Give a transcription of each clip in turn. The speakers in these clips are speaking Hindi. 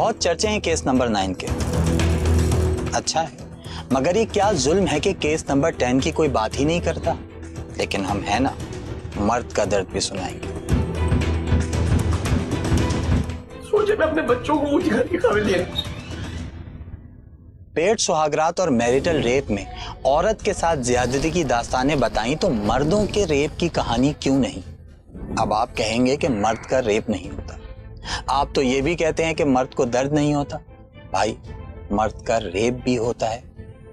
बहुत चर्चे हैं केस नंबर 9 के। अच्छा है, मगर ये क्या जुल्म है कि केस नंबर 10 की कोई बात ही नहीं करता। लेकिन हम है ना, मर्द का दर्द भी सुनाएंगे। सोचे मैं अपने बच्चों को ऊंचे घर के काबिल नहीं। पेट सुहागरात और मैरिटल रेप में औरत के साथ ज्यादती की दास्तानें बताई तो मर्दों के रेप की कहानी क्यों नहीं? अब आप कहेंगे कि मर्द का रेप नहीं होता। आप तो ये भी कहते हैं कि मर्द को दर्द नहीं होता। भाई, मर्द का रेप भी होता है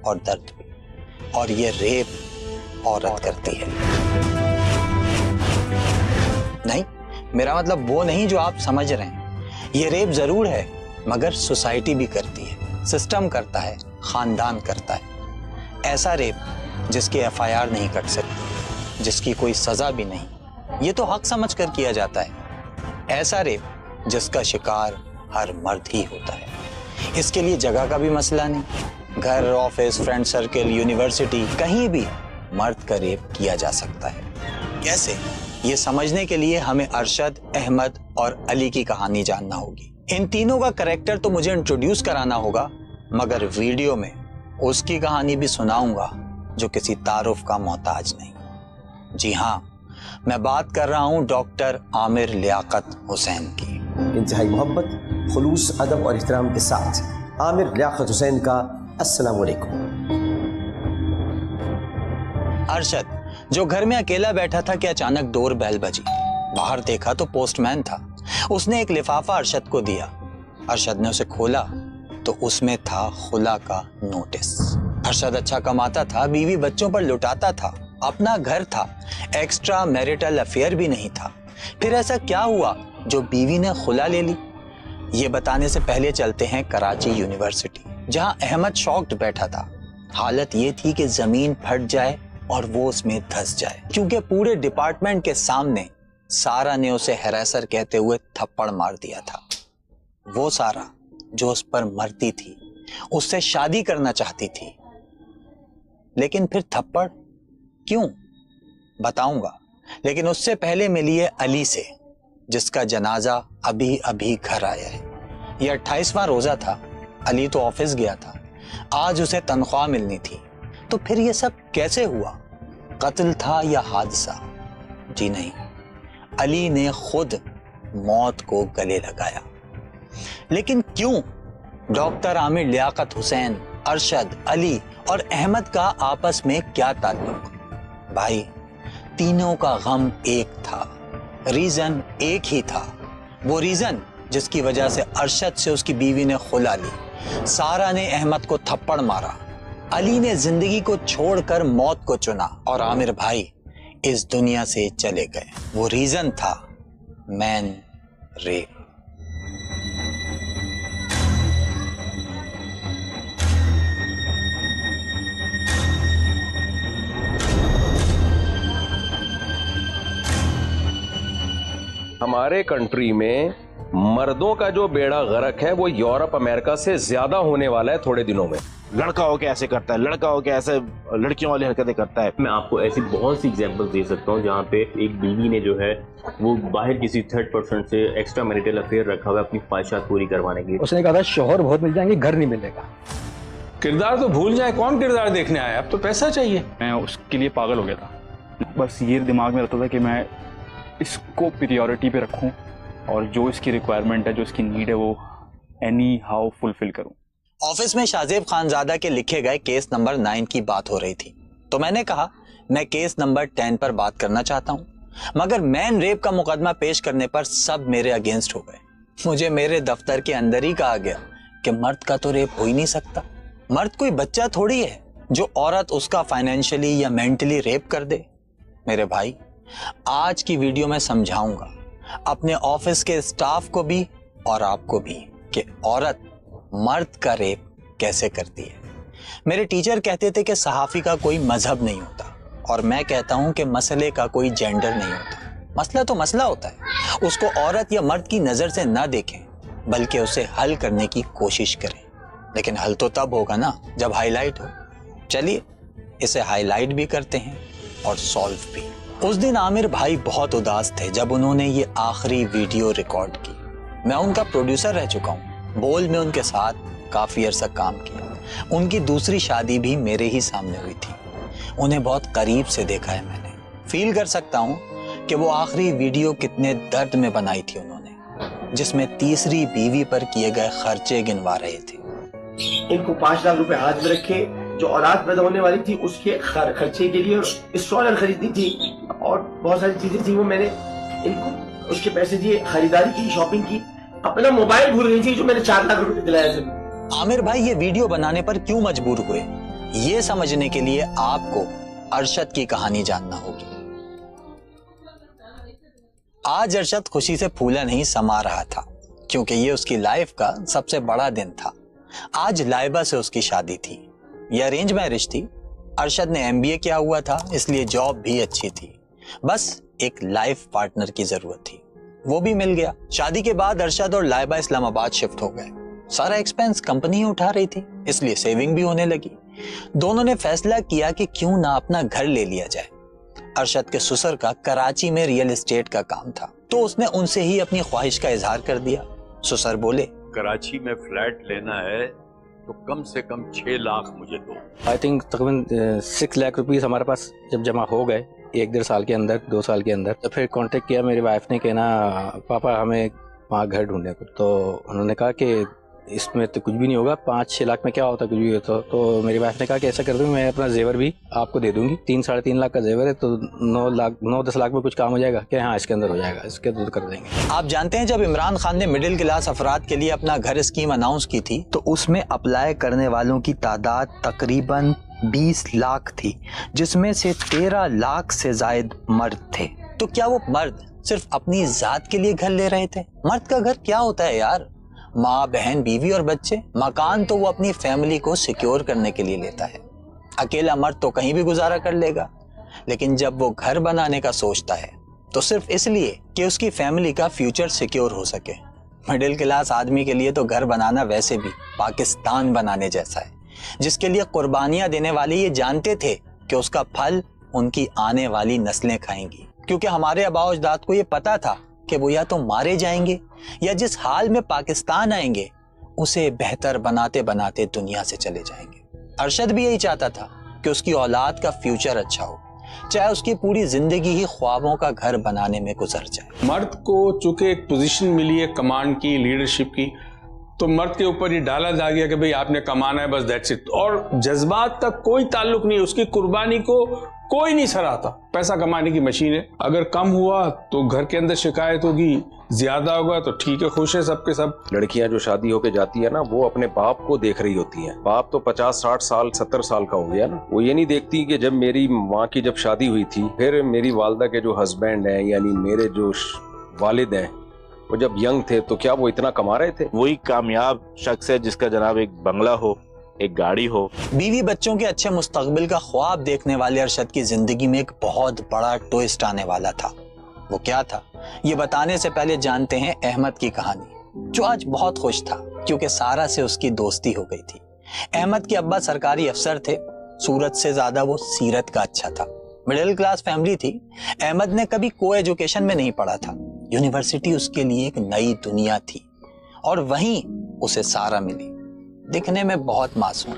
और दर्द भी, और ये रेप औरत करती है। नहीं, मेरा मतलब वो नहीं जो आप समझ रहे हैं। ये रेप जरूर है, मगर सोसाइटी भी करती है, सिस्टम करता है, खानदान करता है। ऐसा रेप जिसकी FIR नहीं कट सकती, जिसकी कोई सजा भी नहीं, ये तो हक समझकर किया जाता है। ऐसा रेप जिसका शिकार हर मर्द ही होता है। इसके लिए जगह का भी मसला नहीं। घर, ऑफिस, फ्रेंड सर्कल, यूनिवर्सिटी, कहीं भी मर्द का रेप किया जा सकता है। कैसे? ये समझने के लिए हमें अरशद, अहमद और अली की कहानी जानना होगी। इन तीनों का कैरेक्टर तो मुझे इंट्रोड्यूस कराना होगा, मगर वीडियो में उसकी कहानी भी सुनाऊंगा जो किसी तारुफ का मोहताज नहीं। जी हाँ, मैं बात कर रहा हूं डॉक्टर आमिर लियाकत हुसैन की। इंतहाई मोहब्बत, खुलूस, अदब और एहतराम के साथ आमिर लियाकत हुसैन का अस्सलाम वालेकुम। अरशद, जो घर में अकेला बैठा था कि अचानक डोर बेल बजी। बाहर देखा तो पोस्टमैन था। उसने एक लिफाफा अरशद को दिया। अरशद ने उसे खोला तो उसमें था खुला का नोटिस। अरशद अच्छा कमाता था, बीवी बच्चों पर लुटाता था, अपना घर था, एक्स्ट्रा मैरिटल अफेयर भी नहीं था। फिर ऐसा क्या हुआ जो बीवी ने खुला ले ली? ये बताने से पहले चलते हैं कराची यूनिवर्सिटी, जहां अहमद शॉक्ड बैठा था। हालत ये थी कि जमीन फट जाए और वो उसमें धंस जाए, क्योंकि पूरे डिपार्टमेंट के सामने सारा ने उसे हैरेसर कहते हुए थप्पड़ मार दिया था। वो सारा जो उस पर मरती थी, उससे शादी करना चाहती थी। लेकिन फिर थप्पड़ क्यों, बताऊंगा। लेकिन उससे पहले मिलिए अली से, जिसका जनाजा अभी अभी घर आया है। यह 28वां रोजा था। अली तो ऑफिस गया था, आज उसे तनख्वाह मिलनी थी। तो फिर यह सब कैसे हुआ? कत्ल था या हादसा? जी नहीं, अली ने खुद मौत को गले लगाया। लेकिन क्यों? डॉक्टर आमिर लियाकत हुसैन, अरशद, अली और अहमद का आपस में क्या ताल्लुक? भाई, तीनों का गम एक था, रीजन एक ही था। वो रीजन जिसकी वजह से अरशद से उसकी बीवी ने खुला ली, सारा ने अहमद को थप्पड़ मारा, अली ने जिंदगी को छोड़कर मौत को चुना और आमिर भाई इस दुनिया से चले गए। वो रीजन था मैन रेप। हमारे कंट्री में मर्दों का जो बेड़ा गर्क है वो यूरोप अमेरिका से ज्यादा होने वाला है थोड़े दिनों में। लड़का हो के ऐसे करता है, लड़का हो के ऐसे लड़कियों वाली हरकतें करता है। मैं आपको ऐसी बहुत सी एग्जांपल्स दे सकता हूँ जहाँ पे एक बीवी ने जो है वो बाहर किसी थर्ड पर्सन से एक्स्ट्रा मैरिटल अफेयर रखा हुआ है अपनी ख्वाहिशात पूरी करवाने के लिए। उसने कहा था शौहर बहुत मिल जाएंगे, घर नहीं मिलेगा। किरदार तो भूल जाए, कौन किरदार देखने आया, अब तो पैसा चाहिए। मैं उसके लिए पागल हो गया था। बस ये दिमाग में रहता था कि मैं इसको प्रायोरिटी पे रखूं और जो इसकी रिक्वायरमेंट है, जो इसकी नीड है, वो एनी हाउ फुलफिल करूं। ऑफिस में शाजेब खानजादा के लिखे गए केस नंबर 9 की बात हो रही थी, तो मैंने कहा मैं केस नंबर 10 पर बात करना चाहता हूं। मगर मैन रेप का मुकदमा पेश करने पर सब मेरे अगेंस्ट हो गए। मुझे मेरे दफ्तर के अंदर ही कहा गया कि मर्द का तो रेप हो ही नहीं सकता। मर्द कोई बच्चा थोड़ी है जो औरत उसका फाइनेंशियली या मेंटली रेप कर दे। मेरे भाई, आज की वीडियो में समझाऊंगा अपने ऑफिस के स्टाफ को भी और आपको भी कि औरत मर्द का रेप कैसे करती है। मेरे टीचर कहते थे कि सहाफी का कोई मजहब नहीं होता, और मैं कहता हूं कि मसले का कोई जेंडर नहीं होता। मसला तो मसला होता है, उसको औरत या मर्द की नजर से ना देखें, बल्कि उसे हल करने की कोशिश करें। लेकिन हल तो तब होगा ना जब हाईलाइट हो। चलिए इसे हाईलाइट भी करते हैं और सॉल्व भी। उस दिन आमिर भाई बहुत उदास थे जब उन्होंने ये आखिरी वीडियो रिकॉर्ड की। मैं उनका प्रोड्यूसर रह चुका हूँ, बोल में उनके साथ काफी अरसा काम किया। उनकी दूसरी शादी भी मेरे ही सामने हुई थी। उन्हें बहुत करीब से देखा है मैंने। फील कर सकता हूँ कि वो आखिरी वीडियो कितने दर्द में बनाई थी उन्होंने, जिसमें तीसरी बीवी पर किए गए खर्चे गिनवा रहे थे। इनको 5 लाख रुपए हाथ में रखे, जो औलाद पैदा होने वाली थी उसके खर्चे के लिए स्ट्रॉलर खरीदनी थी और बहुत सारी चीजें थी, वो मैंने इनको उसके पैसे दिए, खरीदारी की, शॉपिंग की। अपना मोबाइल भूल गई थी जो मैंने 4 लाख रुपए दिलाया था। आमिर भाई ये वीडियो बनाने पर क्यों मजबूर हुए, ये समझने के लिए आपको अरशद की कहानी जानना होगी। आज अरशद खुशी से फूला नहीं समा रहा था, क्योंकि ये उसकी लाइफ का सबसे बड़ा दिन था। आज लाइबा से उसकी शादी थी। ये अरेंज मैरिज थी। अरशद ने MBA किया हुआ था, इसलिए जॉब भी अच्छी थी। बस एक लाइफ पार्टनर की जरूरत थी, वो भी मिल गया। शादी के बाद अरशद और लाइबा इस्लामाबाद शिफ्ट हो गए। सारा एक्सपेंस कंपनी ही उठा रही थी, इसलिए सेविंग भी होने लगी। दोनों ने फैसला किया कि क्यों ना अपना घर ले लिया जाए। अरशद के ससुर का कराची में रियल एस्टेट का काम था, तो उसने उनसे ही अपनी ख्वाहिश का इजहार कर दिया। ससुर बोले, कराची में फ्लैट लेना है तो कम से कम 6 लाख मुझे दो। आई थिंक तकरीबन 6 लाख रुपीस हमारे पास जब जमा हो गए 1-1.5 साल के अंदर, 2 साल के अंदर, तो फिर कांटेक्ट किया मेरी वाइफ ने, कहना पापा हमें वहाँ घर ढूंढने को। तो उन्होंने कहा कि इसमें तो कुछ भी नहीं होगा, 5-6 लाख में क्या होता कुछ भी होता। तो मेरी वाइफ ने कहा कि ऐसा कर दूँ, मैं अपना जेवर भी आपको दे दूंगी। 3-3.5 लाख का जेवर है, तो 9-10 लाख में कुछ काम हो जाएगा कि हाँ इसके अंदर हो जाएगा, इसके अंदर कर देंगे। आप जानते हैं जब इमरान खान ने मिडिल क्लास अफराद के लिए अपना घर स्कीम अनाउंस की थी, तो उसमें अप्लाई करने वालों की तादाद तकरीबन 20 लाख थी, जिसमें से 13 लाख से जायद मर्द थे। तो क्या वो मर्द सिर्फ अपनी जात के लिए घर ले रहे थे? मर्द का घर क्या होता है यार? माँ, बहन, बीवी और बच्चे। मकान तो वो अपनी फैमिली को सिक्योर करने के लिए लेता है। अकेला मर्द तो कहीं भी गुजारा कर लेगा, लेकिन जब वो घर बनाने का सोचता है तो सिर्फ इसलिए कि उसकी फैमिली का फ्यूचर सिक्योर हो सके। मिडिल क्लास आदमी के लिए तो घर बनाना वैसे भी पाकिस्तान बनाने जैसा है, जिसके लिए कुर्बानियां देने वाले ये जानते थे कि उसका फल उनकी आने वाली नस्लें खाएंगी, क्योंकि हमारे आबाओ अजदाद को ये पता था कि वो या तो मारे जाएंगे या जिस हाल में पाकिस्तान आएंगे उसे बेहतर बनाते बनाते दुनिया से चले जाएंगे। अरशद भी यही चाहता था कि उसकी औलाद का फ्यूचर अच्छा हो, चाहे उसकी पूरी जिंदगी ही ख्वाबों का घर बनाने में गुजर जाए। मर्द को चूंकि एक पोजीशन मिली है कमांड की, लीडरशिप की, तो मर्द के ऊपर ये डाला जा गया कि भाई आपने कमाना है, बस दैट्स इट। और जज्बात का कोई ताल्लुक नहीं, उसकी कुर्बानी को कोई नहीं सराहता। पैसा कमाने की मशीन है, अगर कम हुआ तो घर के अंदर शिकायत होगी, ज्यादा होगा तो ठीक है, खुश है सबके सब। लड़कियां जो शादी होके जाती है ना, वो अपने बाप को देख रही होती हैं। बाप तो 50-60 साल 70 साल का हो गया ना, वो ये नहीं देखती कि जब मेरी माँ की जब शादी हुई थी, फिर मेरी वालदा के जो हस्बैंड हैं यानी मेरे जो वालिद हैं, वो जब यंग थे तो क्या वो इतना कमा रहे थे? वही कामयाब शख्स है जिसका जनाब एक बंगला हो, एक गाड़ी हो। बीवी बच्चों के अच्छे मुस्तकबिल का ख्वाब देखने वाले अरशद की जिंदगी में एक बहुत बड़ा ट्विस्ट आने वाला था। वो क्या था, ये बताने से पहले जानते हैं अहमद की कहानी, जो आज बहुत खुश था क्योंकि सारा से उसकी दोस्ती हो गई थी। अहमद के अब्बा सरकारी अफसर थे, सूरत से ज्यादा वो सीरत का अच्छा था। मिडिल क्लास फैमिली थी। अहमद ने कभी को एजुकेशन में नहीं पढ़ा था। यूनिवर्सिटी उसके लिए एक नई दुनिया थी, और वहीं उसे सारा मिली, दिखने में बहुत मासूम।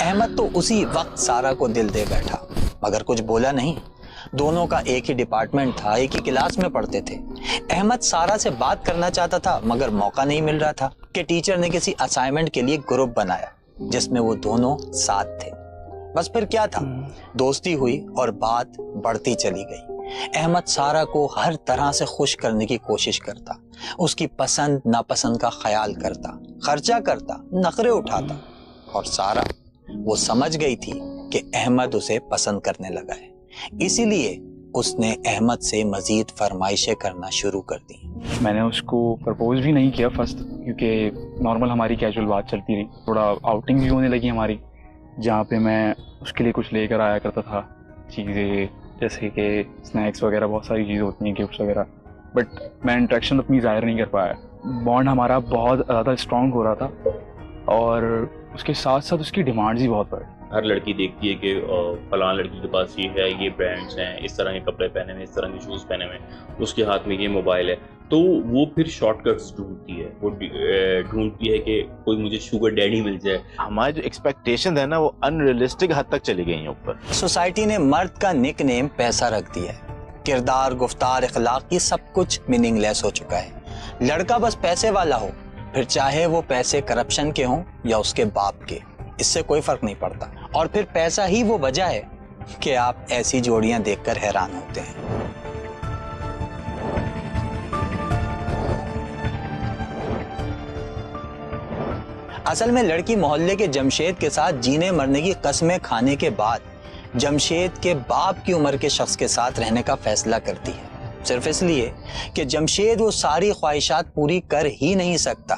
अहमद तो उसी वक्त सारा को दिल दे बैठा, मगर कुछ बोला नहीं। दोनों का एक ही डिपार्टमेंट था, एक ही क्लास में पढ़ते थे। अहमद सारा से बात करना चाहता था, मगर मौका नहीं मिल रहा था कि टीचर ने किसी असाइनमेंट के लिए ग्रुप बनाया जिसमें वो दोनों साथ थे। बस फिर क्या था, दोस्ती हुई और बात बढ़ती चली गई। अहमद सारा को हर तरह से खुश करने की कोशिश करता, उसकी पसंद नापसंद का ख्याल करता, खर्चा करता, नखरे उठाता, और सारा वो समझ गई थी कि अहमद उसे पसंद करने लगा है। इसीलिए उसने अहमद से मजीद फरमाइशें करना शुरू कर दी। मैंने उसको प्रपोज भी नहीं किया फर्स्ट, क्योंकि नॉर्मल हमारी कैजुअल बात चलती रही। थोड़ा आउटिंग भी होने लगी हमारी, जहाँ पे मैं उसके लिए कुछ लेकर आया करता था, चीज़ें जैसे कि स्नैक्स वगैरह, बहुत सारी चीज़ें होती हैं, गिफ्ट्स वगैरह। बट मैं इंट्रैक्शन अपनी ज़ाहिर नहीं कर पाया। बॉन्ड हमारा बहुत ज़्यादा स्ट्रॉन्ग हो रहा था, और उसके साथ साथ उसकी डिमांड्स ही बहुत बढ़ी। हर लड़की देखती है कि फलां लड़की के पास ये है, ये ब्रांड्स हैं, इस तरह के कपड़े पहने हुए, इस तरह के शूज़ पहने हुए, उसके हाथ में ये मोबाइल है। तो वो फिर शॉर्टकट्स ढूंढती है, वो ढूंढती है कि कोई मुझे शुगर डैडी मिल जाए। हमारी जो एक्सपेक्टेशन है ना वो अनरियलिस्टिक हद तक चली गई हैं ऊपर। सोसाइटी ने मर्द का निकनेम पैसा रख दिया है। किरदार, गुफ्तार, इखलाक, ये सब कुछ मीनिंगलेस हो चुका है। लड़का बस पैसे वाला हो, फिर चाहे वो पैसे करप्शन के हों या उसके बाप के, इससे कोई फर्क नहीं पड़ता। और फिर पैसा ही वो वजह है कि आप ऐसी जोड़ियां देखकर हैरान होते हैं। असल में लड़की मोहल्ले के जमशेद के साथ जीने मरने की कस्में खाने के बाद जमशेद के बाप की उम्र के शख्स के साथ रहने का फैसला करती है, सिर्फ इसलिए कि जमशेद वो सारी ख्वाहिशात पूरी कर ही नहीं सकता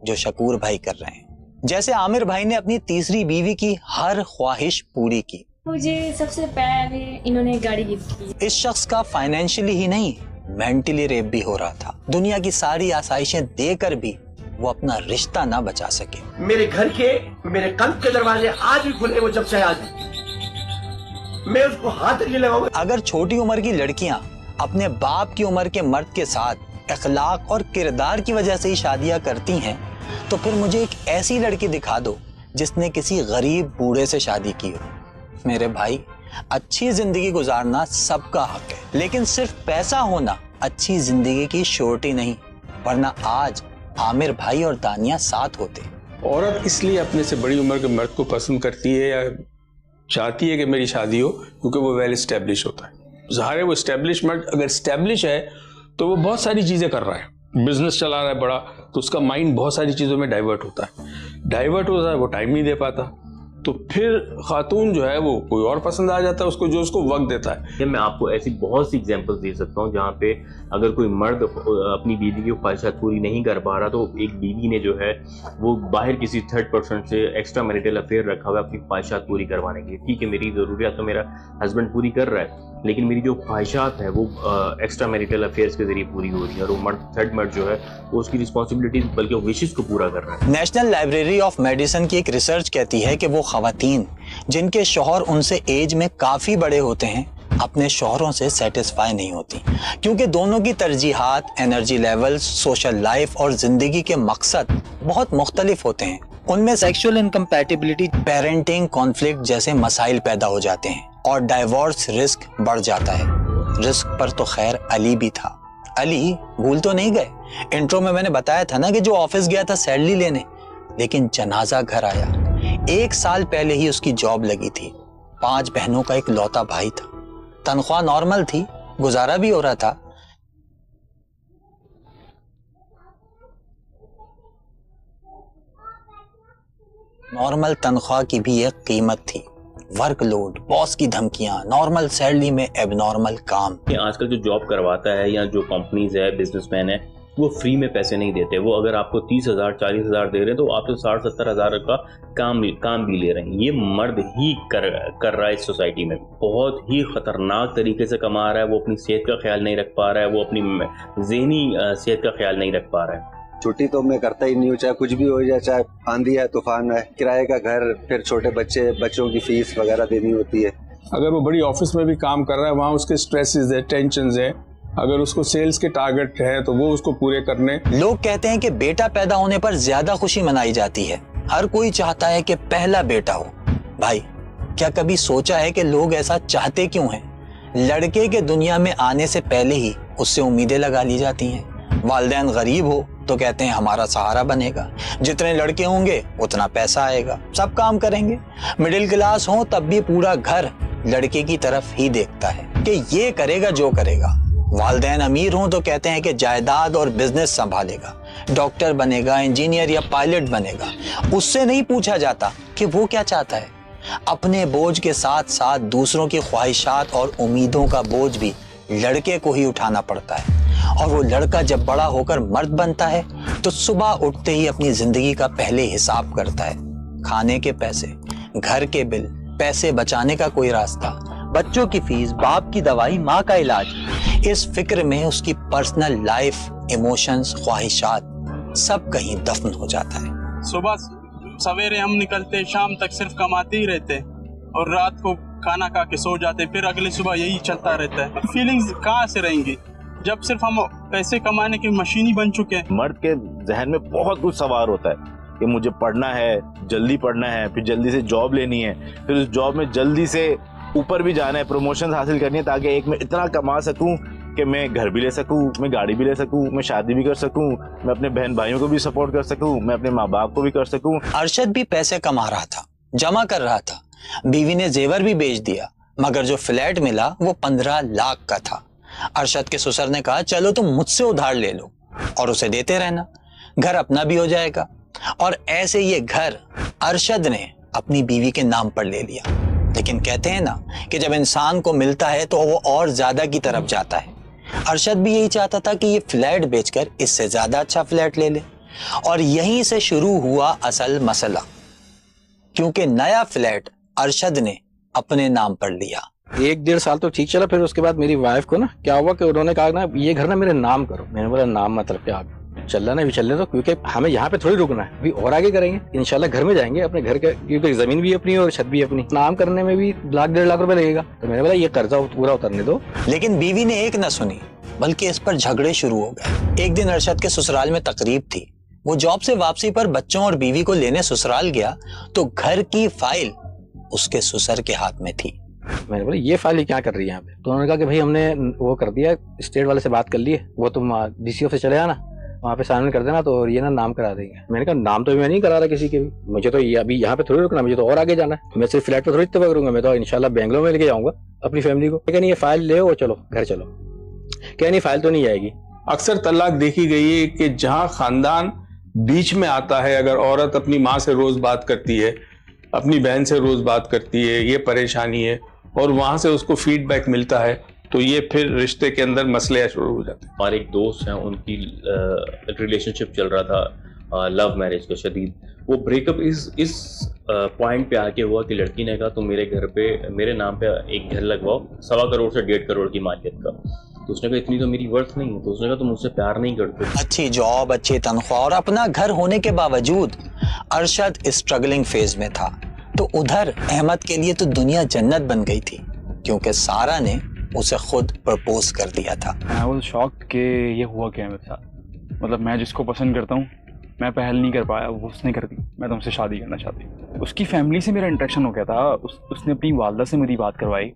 जो शकूर भाई कर रहे हैं। जैसे आमिर भाई ने अपनी तीसरी बीवी की हर ख्वाहिश पूरी की। मुझे सबसे पहले इन्होंने गाड़ी गिफ्ट की। इस शख्स का फाइनेंशियली ही नहीं, मेंटली रेप भी हो रहा था। दुनिया की सारी आसाइशें देकर भी वो अपना रिश्ता ना बचा सके। मेरे घर के, मेरे कल्ब के दरवाजे आज भी खुले, वो जब चाहे आज मैं उसको हाथ नहीं लगाऊंगा। अगर छोटी उम्र की लड़कियां अपने बाप की उम्र के मर्द के साथ अखलाक और किरदार की वजह से ही शादियां करती हैं, तो फिर मुझे एक ऐसी लड़की दिखा दो जिसने किसी गरीब बूढ़े से शादी की हो। मेरे भाई, अच्छी जिंदगी गुजारना सबका हक है, लेकिन सिर्फ पैसा होना अच्छी जिंदगी की श्योरिटी नहीं, वरना आज आमिर भाई और दानिया साथ होते। औरत इसलिए अपने से बड़ी उम्र के मर्द को पसंद करती है या चाहती है कि मेरी शादी हो, क्योंकि वो वेल एस्टेब्लिश होता है। ज़ाहिर है वो एस्टेब्लिश मर्द अगर एस्टेब्लिश है तो वो बहुत सारी चीज़ें कर रहा है, बिजनेस चला रहा है बड़ा, तो उसका माइंड बहुत सारी चीज़ों में डाइवर्ट होता है, वो टाइम नहीं दे पाता, तो फिर खातून जो है वो कोई और पसंद आ जाता है उसको, जो उसको वक्त देता है। मैं आपको ऐसी बहुत सी एग्जांपल्स दे सकता हूँ जहाँ पे अगर कोई मर्द अपनी बीवी की ख्वाहिशात पूरी नहीं कर पा रहा, तो एक बीवी ने जो है वो बाहर किसी थर्ड पर्सन से एक्स्ट्रा मैरिटल अफेयर रखा हुआ है अपनी ख्वाहिशात पूरी करवाने के लिए। ठीक है, मेरी ज़रूरियात तो मेरा हस्बैंड पूरी कर रहा है, लेकिन मेरी जो ख्वाहिशात है वो एक्स्ट्रा मैरिटल अफेयर्स के जरिए पूरी हो रही है, और वो थर्ड मर्द जो है वो उसकी रिस्पॉन्सिबिलिटीज बल्कि विशेष को पूरा कर रहा है। नेशनल लाइब्रेरी ऑफ मेडिसिन की एक रिसर्च कहती है कि वो खवातीन जिनके शौहर उनसे एज में काफी बड़े होते हैं अपने शौहरों से सेटिस्फाई नहीं होती, क्योंकि दोनों की तरजीहात, एनर्जी लेवल्स, सोशल लाइफ और जिंदगी के मकसद बहुत मुख्तलिफ होते हैं। उनमें सेक्सुअल इनकम्पैटिबिलिटी, पेरेंटिंग कॉन्फ्लिक्ट जैसे मसाइल पैदा हो जाते हैं और डाइवोर्स रिस्क बढ़ जाता है। रिस्क पर तो खैर अली भी था। अली भूल तो नहीं गए, इंट्रो में मैंने बताया था ना कि जो ऑफिस गया था सैलरी लेने, लेकिन जनाजा घर आया। 1 साल पहले ही उसकी जॉब लगी थी, 5 बहनों का एक लौता भाई था, तनख्वाह नॉर्मल थी, गुजारा भी हो रहा था। नॉर्मल तनख्वाह की भी एक कीमत थी, वर्कलोड, बॉस की धमकियां, नॉर्मल सैलरी में एबनॉर्मल काम। आजकल जो जॉब करवाता है या जो कंपनीज है, बिजनेसमैन है, वो फ्री में पैसे नहीं देते। वो अगर आपको 30,000 40,000 दे रहे हैं तो आप तो 60-70 हज़ार का काम भी ले रहे हैं। ये मर्द ही कर रहा है इस सोसाइटी में, बहुत ही खतरनाक तरीके से कमा रहा है। वो अपनी सेहत का ख्याल नहीं रख पा रहा है, वो अपनी ज़हनी सेहत का ख्याल नहीं रख पा रहा है। छुट्टी तो मैं करता ही नहीं हूँ, चाहे कुछ भी हो जाए, चाहे आंधी है तूफान है, किराए का घर, फिर छोटे बच्चों की फीस वगैरह देनी होती है। अगर वो बड़ी ऑफिस में भी काम कर रहा है, वहाँ उसके स्ट्रेसेस है, टेंशन्स है, अगर उसको सेल्स के टारगेट है तो वो उसको पूरे करने। लोग कहते हैं कि बेटा पैदा होने पर ज्यादा खुशी मनाई जाती है, हर कोई चाहता है कि पहला बेटा हो। भाई, क्या कभी सोचा है कि लोग ऐसा चाहते क्यों हैं? लड़के के दुनिया में आने से पहले ही उससे उम्मीदें लगा ली जाती हैं। वालिदैन गरीब हो तो कहते हैं हमारा सहारा बनेगा, जितने लड़के होंगे उतना पैसा आएगा, सब काम करेंगे। मिडिल क्लास हो तब भी पूरा घर लड़के की तरफ ही देखता है कि ये करेगा जो करेगा। वालिदैन अमीर हों तो कहते हैं कि जायदाद और बिजनेस संभालेगा, डॉक्टर बनेगा, इंजीनियर या पायलट बनेगा। उससे नहीं पूछा जाता कि वो क्या चाहता है। अपने बोझ के साथ साथ दूसरों की ख्वाहिशात और उम्मीदों का बोझ भी लड़के को ही उठाना पड़ता है। और वो लड़का जब बड़ा होकर मर्द बनता है तो सुबह उठते ही अपनी जिंदगी का पहले हिसाब करता है। खाने के पैसे, घर के बिल, पैसे बचाने का कोई रास्ता, बच्चों की फीस, बाप की दवाई, माँ का इलाज। इस फिक्र में उसकी पर्सनल लाइफ, इमोशंस, ख्वाहिशात सब कहीं दफन हो जाता है। सुबह सवेरे हम निकलते, शाम तक सिर्फ कमाते ही रहते और रात को खाना खा के सो जाते, फिर अगली सुबह यही चलता रहता है। फीलिंग्स कहाँ से रहेंगी? जब सिर्फ हम पैसे कमाने की मशीन ही बन चुके हैं। मर्द के जहन में बहुत कुछ सवार होता है कि मुझे पढ़ना है, जल्दी पढ़ना है, फिर जल्दी से जॉब लेनी है, फिर उस जॉब में जल्दी से ऊपर भी जाना है, प्रमोशन हासिल करनी है, ताकि एक मैं इतना कमा सकूं कि मैं घर भी ले सकूं, मैं गाड़ी भी ले सकूं, मैं शादी भी कर सकूं, मैं अपने बहन भाइयों को भी सपोर्ट कर सकूं, मैं अपने माँ बाप को भी कर सकूं। अरशद भी पैसे कमा रहा था, जमा कर रहा था, बीवी ने जेवर भी बेच दिया, मगर जो फ्लैट मिला वो 15 लाख का था। अरशद के ससुर ने कहा चलो तुम मुझसे उधार ले लो और उसे देते रहना, घर अपना भी हो जाएगा। और ऐसे ये घर अरशद ने अपनी बीवी के नाम पर ले लिया। लेकिन कहते हैं ना कि जब इंसान को मिलता है तो वो और ज्यादा की तरफ जाता है। अरशद भी यही चाहता था कि ये फ्लैट बेचकर इससे ज्यादा अच्छा फ्लैट ले ले, और यहीं से शुरू हुआ असल मसला, क्योंकि नया फ्लैट अरशद ने अपने नाम पर लिया। 1-1.5 साल तो ठीक चला, फिर उसके बाद मेरी वाइफ को ना क्या हुआ कि उन्होंने कहा ना ये घर ना मेरे नाम करो। मैंने बोला नाम मतलब क्या, चलना ना भी चलने दो, क्योंकि हमें यहाँ पे थोड़ी रुकना है, अभी और आगे करेंगे इंशाल्लाह, घर में जाएंगे अपने घर के, क्योंकि जमीन भी अपनी और छत भी अपनी, नाम करने में भी 1-1.5 लाख रुपए लगेगा। तो मैंने बोला ये कर्जा पूरा उतरने दो। लेकिन बीवी ने एक न सुनी, बल्कि इस पर झगड़े शुरू हो गए। एक दिन अरशद के ससुराल में तकरीब थी, वो जॉब से वापसी पर बच्चों और बीवी को लेने ससुराल गया तो घर की फाइल उसके ससुर के हाथ में थी। मैंने बोला ये फाइल क्या कर रही है यहाँ पे? तो उन्होंने कहा कि भाई हमने वो कर दिया, स्टेट वाले से बात कर लिए, वो तुम डीसी ऑफिस चले आना, वहाँ पे साइन कर देना तो ये ना नाम करा देंगे। मैंने कहा नाम तो मैं नहीं करा रहा किसी के भी, मुझे तो ये अभी यहाँ पे थोड़ी रुकना, मुझे तो और आगे जाना है, मैं सिर्फ फ्लैट पे थोड़ी इत्तेफाक करूंगा, मैं तो इंशाल्लाह बेंगलोर में लेके जाऊंगा अपनी फैमिली को। लेकिन ये फाइल ले वो चलो घर चलो, क्या नहीं फाइल तो नहीं आएगी। अक्सर तलाक देखी गई है कि जहाँ खानदान बीच में आता है, अगर औरत अपनी माँ से रोज बात करती है, अपनी बहन से रोज बात करती है, ये परेशानी है, और वहां से उसको फीडबैक मिलता है, तो ये फिर रिश्ते के अंदर मसले शुरू हो जाते हैं। हमारे एक दोस्त हैं, उनकी रिलेशनशिप चल रहा था लव मैरिज का शदीद, वो ब्रेकअप इस पॉइंट पे आके हुआ कि लड़की ने कहा तुम मेरे घर पे मेरे नाम पे एक घर लगवाओ 1.25 करोड़ से 1.5 करोड़ की मालियत का। तो उसने कहा इतनी तो मेरी वर्थ नहीं है। तो उसने कहा तुम मुझसे प्यार नहीं करते। अच्छी जॉब, अच्छी तनख्वाह और अपना घर होने के बावजूद अरशद स्ट्रगलिंग फेज में था। तो उधर अहमद के लिए तो दुनिया जन्नत बन गई थी, क्योंकि सारा ने उसे खुद प्रपोज कर दिया था। आई वाज शॉक्ड कि ये हुआ क्या है मेरे साथ। मतलब मैं जिसको पसंद करता हूँ मैं पहल नहीं कर पाया, वो उसने कर दी। मैं तुमसे शादी करना चाहती हूँ। उसकी फैमिली से मेरा इंटरेक्शन हो गया था। उसने अपनी वालदा से मेरी बात करवाई।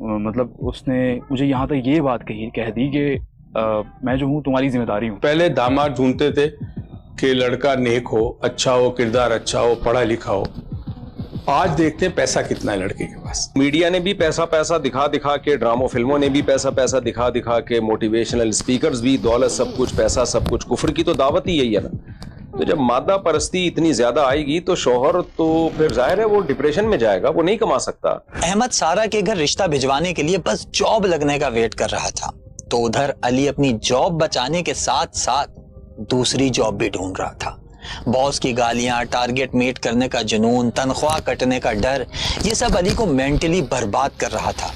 मतलब उसने मुझे यहाँ तक ये बात कह दी कि मैं जो हूँ तुम्हारी जिम्मेदारी हूँ। पहले दामाद ढूंढते थे कि लड़का नेक हो, अच्छा हो, किरदार अच्छा हो, पढ़ा लिखा हो। आज देखते हैं पैसा कितना है लड़के के पास। मीडिया ने भी पैसा पैसा दिखा दिखा के, ड्रामो फिल्मों ने भी पैसा पैसा दिखा दिखा के, मोटिवेशनल स्पीकर्स भी, दौलत सब कुछ, पैसा सब कुछ। कुफ्र की तो दावत ही यही है ना। तो जब मादा परस्ती इतनी ज्यादा आएगी तो शौहर तो फिर जाहिर है वो डिप्रेशन में जाएगा, वो नहीं कमा सकता। अहमद सारा के घर रिश्ता भिजवाने के लिए बस जॉब लगने का वेट कर रहा था, तो उधर अली अपनी जॉब बचाने के साथ साथ दूसरी जॉब भी ढूंढ रहा था। बॉस की गालियां, टारगेट मीट करने का जुनून, तनख्वाह कटने का डर, ये सब अली को मेंटली बर्बाद कर रहा था।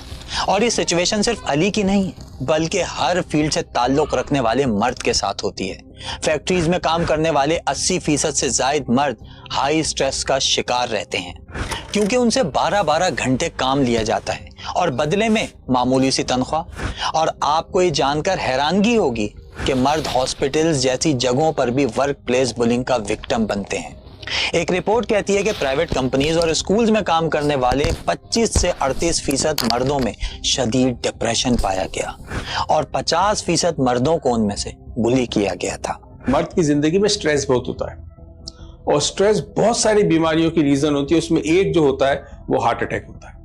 और ये सिचुएशन सिर्फ अली की नहीं, बल्कि हर फील्ड से ताल्लुक रखने वाले मर्द के साथ होती है। फैक्ट्रीज में काम करने वाले 80% से ज्यादा मर्द हाई स्ट्रेस का शिकार रहते हैं, क्योंकि उनसे 12-12 घंटे काम लिया जाता है और बदले में मामूली सी तनख्वाह। और आपको ये जानकर हैरानगी होगी कि मर्द हॉस्पिटल्स जैसी जगहों पर भी वर्क प्लेस बुलिंग का विक्टिम बनते हैं। एक रिपोर्ट कहती है कि प्राइवेट कंपनीज और स्कूल्स में काम करने वाले 25 से 38% मर्दों में शदीद डिप्रेशन पाया गया और 50% मर्दों को उनमें से बुली किया गया था। मर्द की जिंदगी में स्ट्रेस बहुत होता है और स्ट्रेस बहुत सारी बीमारियों की रीजन होती है। उसमें एक जो होता है वो हार्ट अटैक होता है।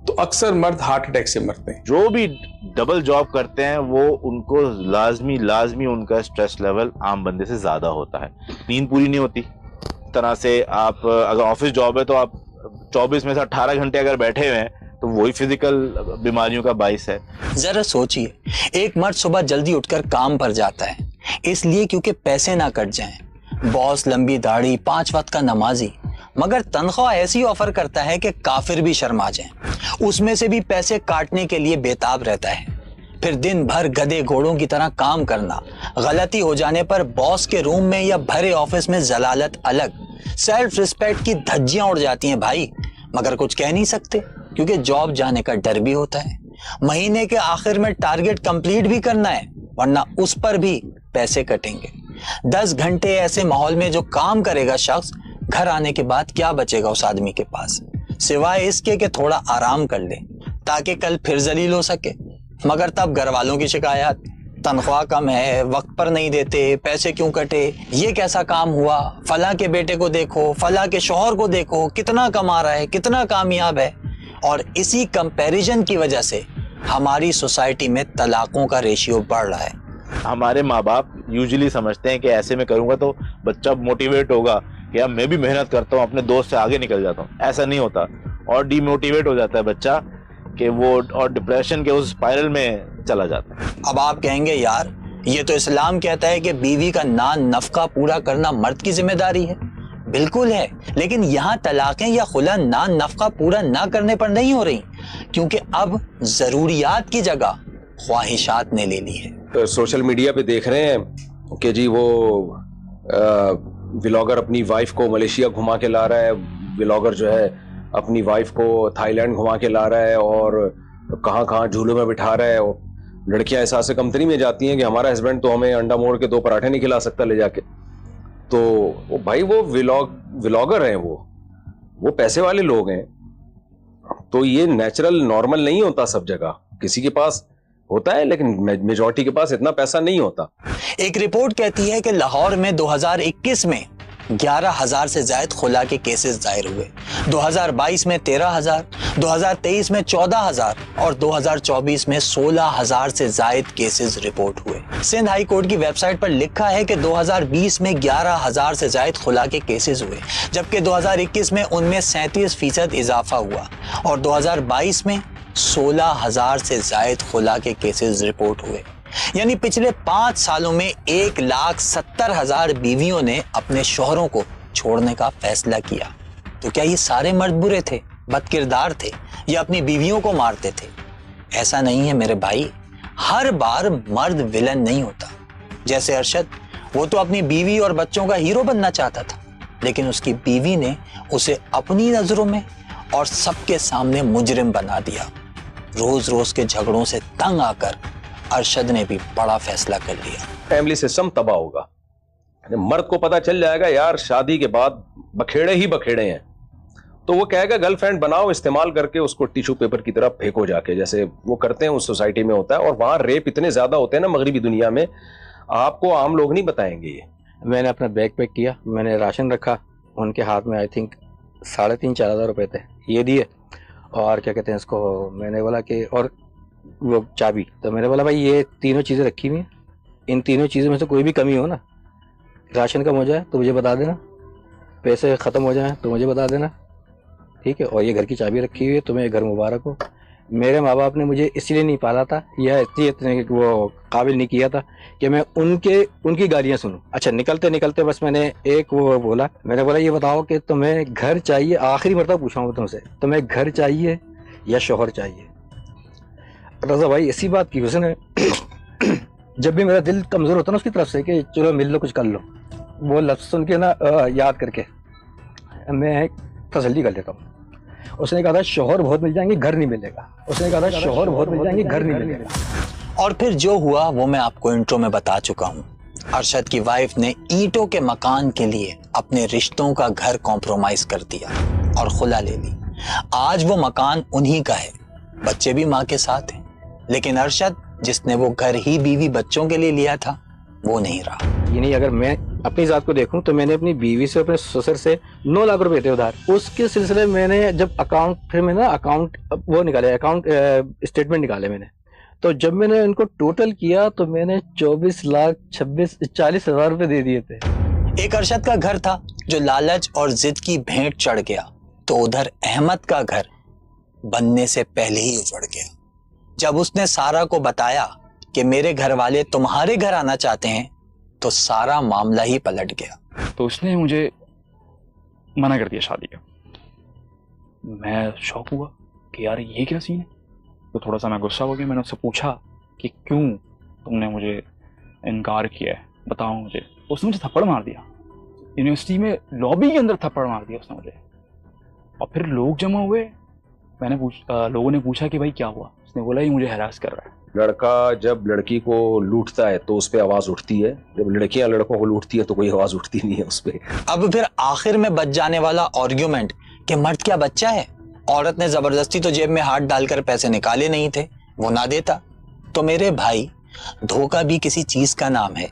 तो अक्सर मर्द हार्ट अटैक से मरते हैं। जो भी डबल जॉब करते हैं वो उनको लाजमी उनका स्ट्रेस लेवल आम बंदे से ज्यादा होता है। नींद पूरी नहीं होती। तरह से आप अगर ऑफिस जॉब है तो आप 24 में से 18 घंटे अगर बैठे हुए हैं तो वही फिजिकल बीमारियों का बाइस है। जरा सोचिए, एक मर्द सुबह जल्दी उठकर काम पर जाता है इसलिए क्योंकि पैसे ना कट जाएं। बॉस लंबी दाढ़ी, 5 वक्त का नमाजी, मगर तनख्वाह ऐसी ऑफर करता है कि काफिर भी शर्मा जाएं। उसमें से भी पैसे काटने के लिए बेताब रहता है। फिर दिन भर गधे घोड़ों की तरह काम करना, गलती हो जाने पर बॉस के रूम में या भरे ऑफिस में जलालत अलग। सेल्फ रिस्पेक्ट की धज्जियां उड़ जाती हैं भाई, मगर कुछ कह नहीं सकते क्योंकि जॉब जाने का डर भी होता है। महीने के आखिर में टारगेट कंप्लीट भी करना है, वरना उस पर भी पैसे कटेंगे। 10 घंटे ऐसे माहौल में जो काम करेगा शख्स, घर आने के बाद क्या बचेगा उस आदमी के पास, सिवाय इसके कि थोड़ा आराम कर ले ताकि कल फिर जलील हो सके। मगर तब घर वालों की शिकायत, तनख्वाह कम है, वक्त पर नहीं देते, पैसे क्यों कटे, ये कैसा काम हुआ, फला के बेटे को देखो, फला के शौहर को देखो, कितना कमा रहा है, कितना कामयाब है। और इसी कंपैरिजन की वजह से हमारी सोसाइटी में तलाकों का रेशियो बढ़ रहा है। हमारे माँ बाप यूजुअली समझते हैं कि ऐसे में करूंगा तो बच्चा मोटिवेट होगा कि यार मैं भी मेहनत करता हूँ, अपने दोस्त से आगे निकल जाता हूँ। ऐसा नहीं होता और डीमोटिवेट हो जाता है बच्चा कि वो और डिप्रेशन के उस स्पाइरल में चला जाता है। अब आप कहेंगे यार ये तो इस्लाम कहता है कि बीवी का नान नफका पूरा करना मर्द की जिम्मेदारी है। बिल्कुल है, लेकिन यहाँ तलाकें या खुला नान नफका पूरा ना करने पर नहीं हो रही, क्योंकि अब जरूरियात की जगह ख्वाहिशात ने ले ली है। तो सोशल मीडिया पे देख रहे हैं कि जी वो व्लॉगर अपनी वाइफ को मलेशिया घुमा के ला रहा है, व्लॉगर जो है अपनी वाइफ को थाईलैंड घुमा के ला रहा है और कहाँ कहाँ झूलों में बिठा रहा है। लड़कियां एहसास कमतरी में जाती हैं कि हमारा हस्बैंड तो हमें अंडा मोड़ के 2 पराठे नहीं खिला सकता ले जाके। तो वो भाई वो व्लॉगर हैं, वो पैसे वाले लोग हैं। तो ये नेचुरल नॉर्मल नहीं होता सब जगह, किसी के पास होता है लेकिन मेजॉरिटी के पास इतना पैसा नहीं होता। एक रिपोर्ट कहती है कि लाहौर में 2021 में 11,000 से ज्यादा खुला के केसेस दायर हुए, 2022 में 13,000, 2023 में 14,000 और 2024 में 16,000 से ज्यादा केसेस रिपोर्ट हुए। सिंध हाई कोर्ट की वेबसाइट पर लिखा है कि 2020 में 11,000 से ज्यादा खुला के केसेस हुए, जबकि 2021 में उनमें 37% इजाफा हुआ और 2022 में 16,000 से ज्यादा खुला के केसेस रिपोर्ट हुए। यानी पिछले 5 सालों में 1,70,000 बीवियों ने अपने शौहरों को छोड़ने का फैसला किया। तो क्या ये सारे मर्द बुरे थे, बदकिरदार थे या अपनी बीवियों को मारते थे? ऐसा नहीं है मेरे भाई, हर बार मर्द विलन नहीं होता। जैसे अरशद, वो तो अपनी बीवी और बच्चों का हीरो बनना चाहता था, लेकिन उसकी बीवी ने उसे अपनी नजरों में और सबके सामने मुजरिम बना दिया। रोज रोज के झगड़ों से तंग आकर अरशद ने भी बड़ा फैसला कर लिया। फैमिली सिस्टम तबाह होगा। मर्द को पता चल जाएगा यार शादी के बाद बखेड़े ही बखेड़े हैं, तो वो कहेगा गर्लफ्रेंड बनाओ, इस्तेमाल करके उसको टिश्यू पेपर की तरह फेंको जाके, जैसे वो करते हैं उस सोसाइटी में होता है। और वहां रेप इतने ज्यादा होते हैं ना मगरिबी दुनिया में, आपको आम लोग नहीं बताएंगे। ये मैंने अपना बैग पैक किया, मैंने राशन रखा, उनके हाथ में आई थिंक 3,500-4 हज़ार रुपए थे, ये दिए। और क्या कहते हैं इसको, मैंने बोला कि और वो चाबी, तो मैंने बोला भाई ये तीनों चीज़ें रखी हुई हैं, इन तीनों चीज़ों में से कोई भी कमी हो ना, राशन कम हो जाए तो मुझे बता देना, पैसे ख़त्म हो जाए तो मुझे बता देना, ठीक है। और ये घर की चाबी रखी हुई है, तुम्हें घर मुबारक हो। मेरे माँ बाप ने मुझे इसलिए नहीं पाला था या इसलिए इतने वो काबिल नहीं किया था कि मैं उनकी गालियाँ सुनूं। अच्छा, निकलते निकलते बस मैंने एक वो बोला, मैंने बोला ये बताओ कि तुम्हें घर चाहिए, आखिरी मरतबा पूछा हूँ तुमसे, तुम्हें घर चाहिए या शोहर चाहिए? रजा भाई इसी बात की उसने जब भी मेरा दिल कमज़ोर होता ना उसकी तरफ से कि चलो मिल लो, कुछ कर लो, वो लफ्ज़ सुन के ना याद करके मैं तसल्ली कर लेता हूँ। उसने कहा था शोहर बहुत मिल जाएंगे, घर नहीं मिलेगा। उसने कहा था शोहर बहुत मिल जाएंगे, घर नहीं मिलेगा। और फिर जो हुआ वो मैं आपको इंट्रो में बता चुका हूँ। अरशद की वाइफ ने ईंटों के मकान के लिए अपने रिश्तों का घर कॉम्प्रोमाइज कर दिया और खुला ले ली। आज वो मकान उन्हीं का है, बच्चे भी माँ के साथ हैं, लेकिन अरशद जिसने वो घर ही बीवी बच्चों के लिए लिया था वो नहीं रहा। ये नहीं, अगर मैं अपनी जात को देखूं तो मैंने अपनी बीवी से, अपने ससुर से 9 लाख रुपए थे उधार। उसके सिलसिले में मैंने जब अकाउंट वो निकाले, अकाउंट स्टेटमेंट निकाले मैंने, तो जब मैंने इनको टोटल किया तो मैंने 24,40,000 रुपए दे दिए थे। एक अरशद का घर था जो लालच और जिद की भेंट चढ़ गया, तो उधर अहमद का घर बनने से पहले ही उजड़ गया। जब उसने सारा को बताया कि मेरे घर वाले तुम्हारे घर आना चाहते हैं, तो सारा मामला ही पलट गया। तो उसने मुझे मना कर दिया शादी का। मैं शॉक हुआ कि यार ये क्या सीन है। तो थोड़ा सा मैं गुस्सा हो गया। मैंने उससे पूछा कि क्यों तुमने मुझे इनकार किया है, बताओ मुझे। उसने मुझे थप्पड़ मार दिया, यूनिवर्सिटी में लॉबी के अंदर थप्पड़ मार दिया उसने मुझे। और फिर लोग जमा हुए, लोगों ने पूछा कि भाई क्या हुआ, उसने बोला ये मुझे हरास कर रहा है। लड़का जब लड़की को लूटता है तो उस पर आवाज उठती है, जब लड़कियां लड़कों को लूटती है तो कोई आवाज उठती नहीं है उस पर। अब फिर आखिर में बच जाने वाला आर्ग्यूमेंट कि मर्द क्या बच्चा है, औरत ने जबरदस्ती तो जेब में हाथ डालकर पैसे निकाले नहीं थे, वो ना देता। तो मेरे भाई, धोखा भी किसी चीज का नाम है।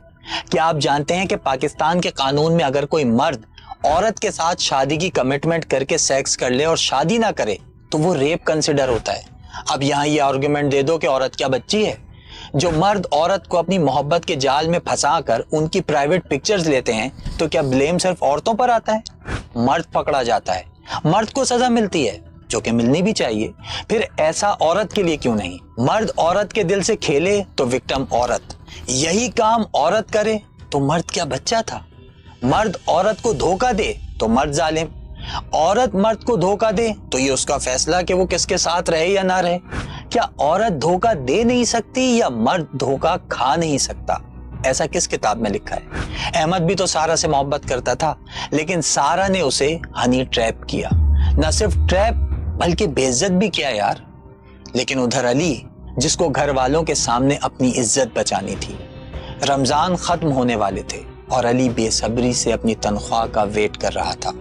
क्या आप जानते हैं कि पाकिस्तान के कानून में अगर कोई मर्द औरत के साथ शादी की कमिटमेंट करके सेक्स कर ले और शादी ना करे तो वो रेप कंसिडर होता है। अब यहाँ ये आर्गुमेंट दे दो कि औरत क्या बच्ची है। जो मर्द औरत को अपनी मोहब्बत के जाल में फंसाकर उनकी प्राइवेट पिक्चर्स लेते हैं तो क्या ब्लेम सिर्फ औरतों पर आता है? मर्द पकड़ा जाता है, मर्द को सजा मिलती है, जो कि मिलनी भी चाहिए। फिर ऐसा औरत के लिए क्यों नहीं? मर्द औरत के दिल से खेले तो विक्टिम औरत, यही काम औरत करे तो मर्द क्या बच्चा था? मर्द औरत को धोखा दे तो मर्द जालिम, औरत मर्द को धोखा दे तो ये उसका फैसला कि वो किसके साथ रहे या ना रहे। क्या औरत धोखा दे नहीं सकती या मर्द धोखा खा नहीं सकता? ऐसा किस किताब में लिखा है? अहमद भी तो सारा से मोहब्बत करता था, लेकिन सारा ने उसे हनी ट्रैप किया। न सिर्फ ट्रैप बल्कि बेइज्जत भी किया यार। लेकिन उधर अली, जिसको घर वालों के सामने अपनी इज्जत बचानी थी। रमजान खत्म होने वाले थे और अली बेसब्री से अपनी तनख्वाह का वेट कर रहा था।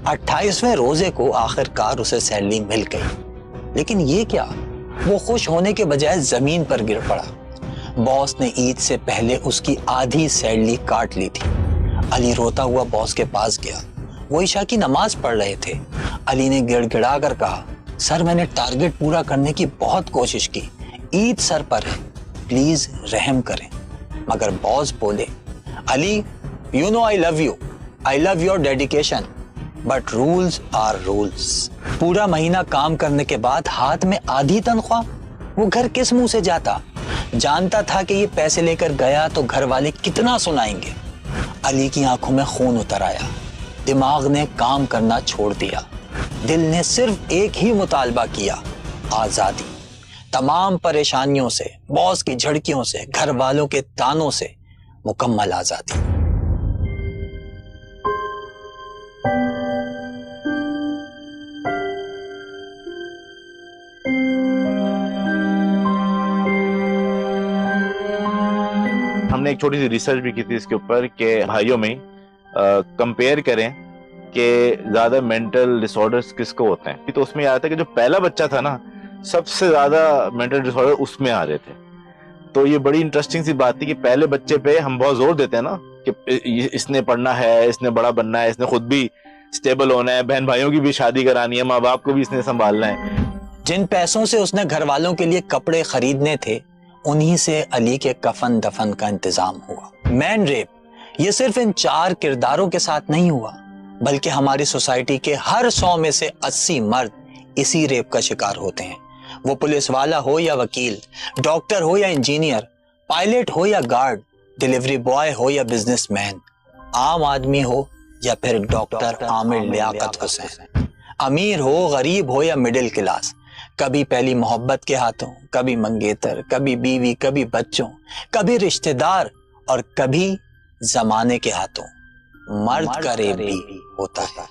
28वें रोजे को आखिरकार उसे सैलरी मिल गई। लेकिन ये क्या, वो खुश होने के बजाय जमीन पर गिर पड़ा। बॉस ने ईद से पहले उसकी आधी सैलरी काट ली थी। अली रोता हुआ बॉस के पास गया। वो ईशा की नमाज पढ़ रहे थे। अली ने गिड़गिड़ा कर कहा, सर मैंने टारगेट पूरा करने की बहुत कोशिश की, ईद सर पर है, प्लीज रहम करें। मगर बॉस बोले, Ali you know I love your dedication, but rules are rules. पूरा महीना काम करने के बाद हाथ में आधी तनख्वाह, वो घर किस मुंह से जाता? जानता था कि ये पैसे लेकर गया तो घर वाले कितना सुनाएंगे। अली की आंखों में खून उतर आया, दिमाग ने काम करना छोड़ दिया। दिल ने सिर्फ एक ही मुतालबा किया, आजादी। तमाम परेशानियों से, बॉस की झड़कियों से, घर वालों के तानों से मुकम्मल आजादी। हमने एक छोटी सी रिसर्च भी की थी इसके ऊपर कि भाइयों में कंपेयर करें कि ज्यादा मेंटल डिसऑर्डर्स किसको होते हैं। तो उसमें आ रहा था कि जो पहला बच्चा था ना, सबसे ज्यादा मेंटल डिसऑर्डर उसमें आ रहे थे। तो ये बड़ी इंटरेस्टिंग सी बात थी कि पहले बच्चे पे हम बहुत जोर देते हैं ना कि इसने पढ़ना है, इसने बड़ा बनना है, इसने खुद भी स्टेबल होना है, बहन भाइयों की भी शादी करानी है, माँ बाप को भी इसने संभालना है। जिन पैसों से उसने घर वालों के लिए कपड़े खरीदने थे, उन्हीं से अली के कफन दफन का इंतजाम हुआ। मैन रेप ये सिर्फ इन 4 किरदारों के साथ नहीं हुआ, बल्कि हमारी सोसाइटी के हर 100 में से 80 मर्द इसी रेप का शिकार होते हैं। वो पुलिस वाला हो या वकील, डॉक्टर हो या इंजीनियर, पायलट हो या गार्ड, डिलीवरी बॉय हो या बिजनेसमैन, आम आदमी हो या फिर डॉक्टर आमिर लियाकत हुसैन, अमीर हो, गरीब हो या मिडिल क्लास, कभी पहली मोहब्बत के हाथों, कभी मंगेतर, कभी बीवी, कभी बच्चों, कभी रिश्तेदार और कभी जमाने के हाथों, मर्द का रेप भी होता है।